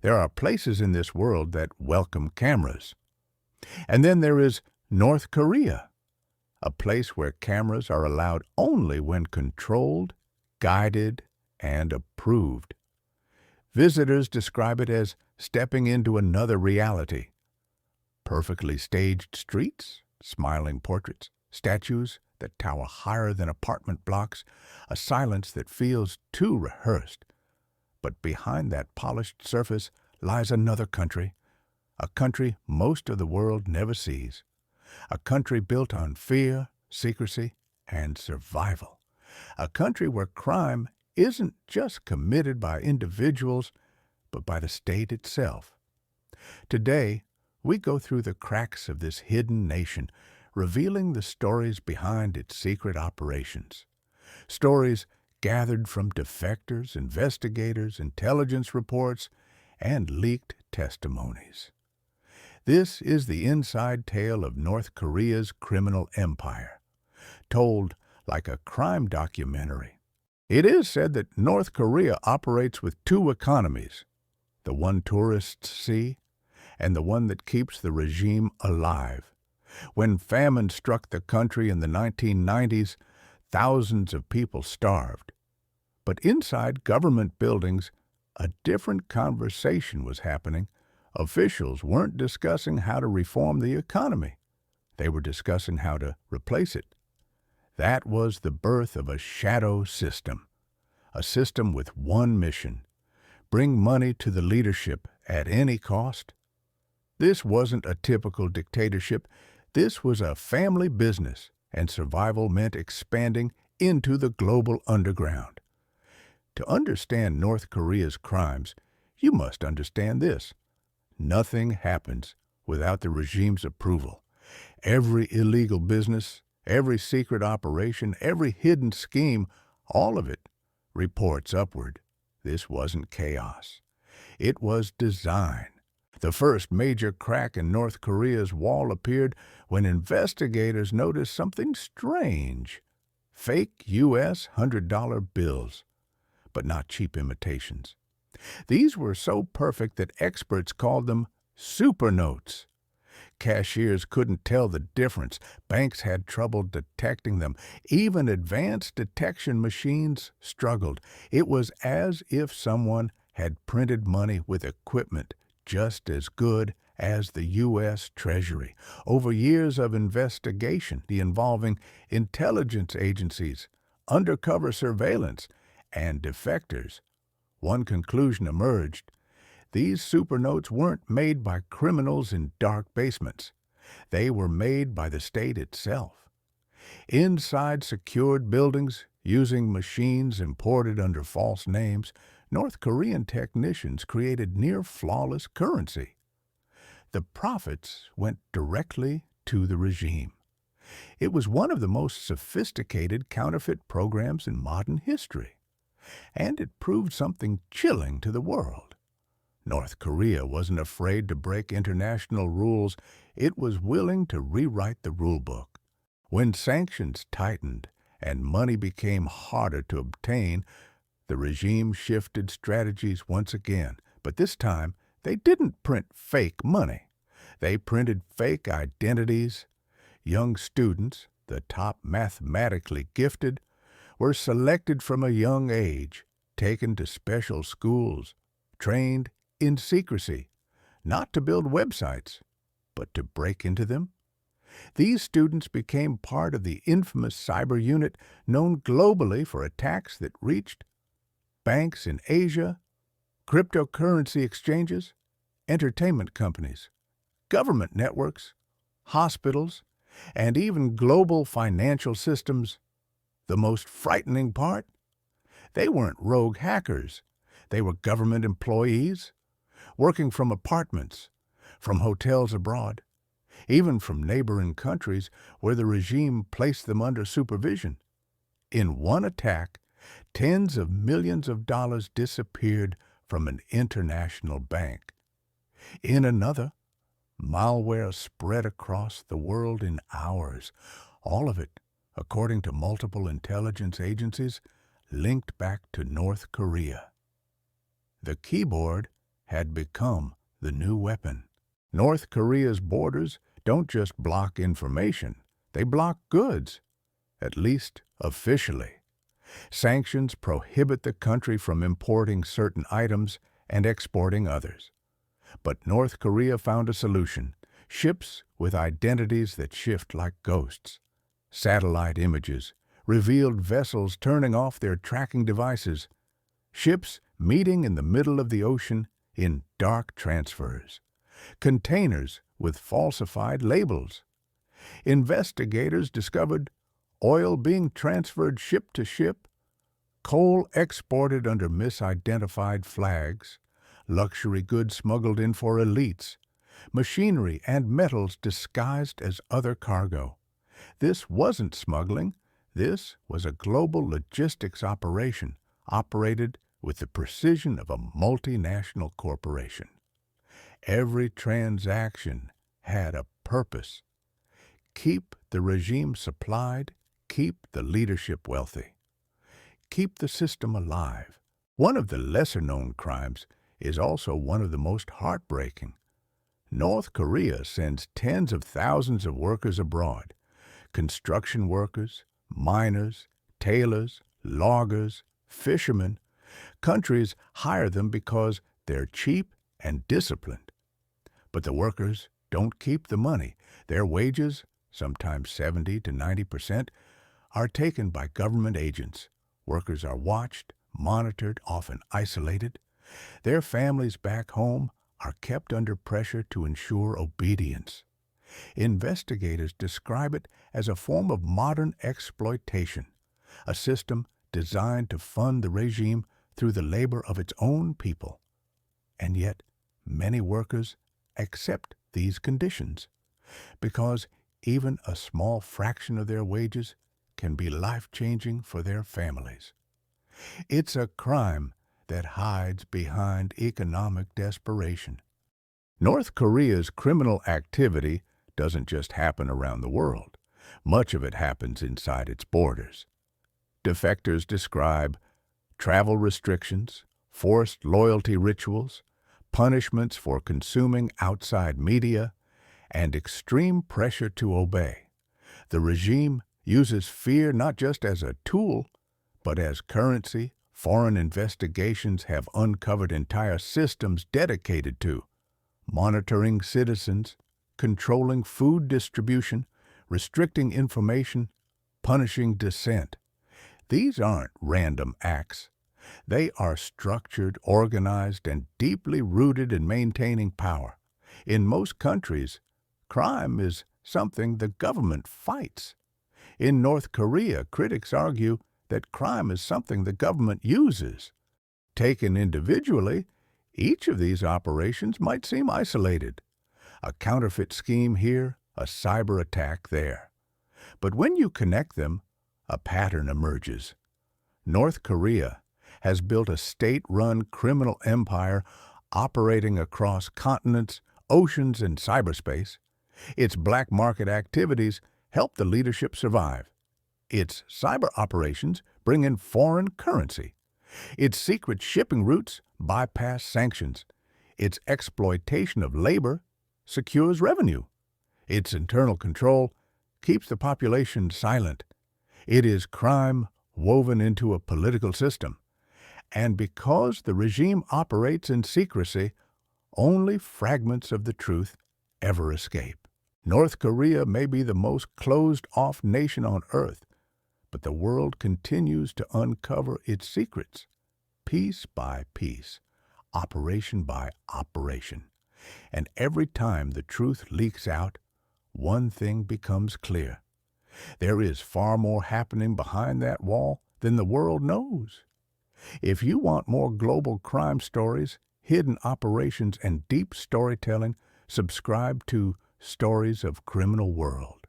There are places in this world that welcome cameras. And then there is North Korea, a place where cameras are allowed only when controlled, guided, and approved. Visitors describe it as stepping into another reality. Perfectly staged streets, smiling portraits, statues that tower higher than apartment blocks, a silence that feels too rehearsed. But behind that polished surface lies another country, a country most of the world never sees, a country built on fear, secrecy, and survival, a country where crime isn't just committed by individuals, but by the state itself. Today, we go through the cracks of this hidden nation, revealing the stories behind its secret operations. Stories gathered from defectors, investigators, intelligence reports, and leaked testimonies. This is the inside tale of North Korea's criminal empire, told like a crime documentary. It is said that North Korea operates with two economies, the one tourists see and the one that keeps the regime alive. When famine struck the country in the 1990s, thousands of people starved. But inside government buildings, a different conversation was happening. Officials weren't discussing how to reform the economy. They were discussing how to replace it. That was the birth of a shadow system, a system with one mission: bring money to the leadership at any cost. This wasn't a typical dictatorship. This was a family business, and survival meant expanding into the global underground. To understand North Korea's crimes, you must understand this: nothing happens without the regime's approval. Every illegal business, every secret operation, every hidden scheme, all of it reports upward. This wasn't chaos. It was design. The first major crack in North Korea's wall appeared when investigators noticed something strange: fake U.S. $100 bills, but not cheap imitations. These were so perfect that experts called them super notes. Cashiers couldn't tell the difference. Banks had trouble detecting them. Even advanced detection machines struggled. It was as if someone had printed money with equipment just as good as the U.S. Treasury. Over years of investigation involving intelligence agencies, undercover surveillance, and defectors, one conclusion emerged: these supernotes weren't made by criminals in dark basements. They were made by the state itself. Inside secured buildings, using machines imported under false names, North Korean technicians created near-flawless currency. The profits went directly to the regime. It was one of the most sophisticated counterfeit programs in modern history. And it proved something chilling to the world. North Korea wasn't afraid to break international rules. It was willing to rewrite the rulebook. When sanctions tightened and money became harder to obtain, the regime shifted strategies once again. But this time, they didn't print fake money. They printed fake identities. Young students, the top mathematically gifted, were selected from a young age, taken to special schools, trained in secrecy, not to build websites, but to break into them. These students became part of the infamous cyber unit known globally for attacks that reached banks in Asia, cryptocurrency exchanges, entertainment companies, government networks, hospitals, and even global financial systems. The most frightening part? They weren't rogue hackers. They were government employees, working from apartments, from hotels abroad, even from neighboring countries where the regime placed them under supervision. In one attack, tens of millions of dollars disappeared from an international bank. In another, malware spread across the world in hours, all of it, according to multiple intelligence agencies, linked back to North Korea. The keyboard had become the new weapon. North Korea's borders don't just block information, they block goods, at least officially. Sanctions prohibit the country from importing certain items and exporting others. But North Korea found a solution: ships with identities that shift like ghosts. Satellite images revealed vessels turning off their tracking devices, ships meeting in the middle of the ocean in dark transfers, containers with falsified labels. Investigators discovered oil being transferred ship to ship, coal exported under misidentified flags, luxury goods smuggled in for elites, machinery and metals disguised as other cargo. This wasn't smuggling. This was a global logistics operation operated with the precision of a multinational corporation. Every transaction had a purpose: keep the regime supplied, keep the leadership wealthy, keep the system alive. One of the lesser-known crimes is also one of the most heartbreaking. North Korea sends tens of thousands of workers abroad: construction workers, miners, tailors, loggers, fishermen. Countries hire them because they're cheap and disciplined. But the workers don't keep the money. Their wages, sometimes 70 to 90%, are taken by government agents. Workers are watched, monitored, often isolated. Their families back home are kept under pressure to ensure obedience. Investigators describe it as a form of modern exploitation, a system designed to fund the regime through the labor of its own people. And yet, many workers accept these conditions because even a small fraction of their wages can be life-changing for their families. It's a crime that hides behind economic desperation. North Korea's criminal activity doesn't just happen around the world. Much of it happens inside its borders. Defectors describe travel restrictions, forced loyalty rituals, punishments for consuming outside media, and extreme pressure to obey. The regime uses fear not just as a tool, but as currency. Foreign investigations have uncovered entire systems dedicated to monitoring citizens, controlling food distribution, restricting information, punishing dissent. These aren't random acts. They are structured, organized, and deeply rooted in maintaining power. In most countries, crime is something the government fights. In North Korea, critics argue that crime is something the government uses. Taken individually, each of these operations might seem isolated. A counterfeit scheme here, a cyber attack there. But when you connect them, a pattern emerges. North Korea has built a state-run criminal empire operating across continents, oceans, and cyberspace. Its black market activities help the leadership survive. Its cyber operations bring in foreign currency. Its secret shipping routes bypass sanctions. Its exploitation of labor secures revenue. Its internal control keeps the population silent. It is crime woven into a political system. And because the regime operates in secrecy, only fragments of the truth ever escape. North Korea may be the most closed-off nation on earth, but the world continues to uncover its secrets, piece by piece, operation by operation. And every time the truth leaks out, one thing becomes clear: there is far more happening behind that wall than the world knows. If you want more global crime stories, hidden operations, and deep storytelling, subscribe to Stories of Criminal World.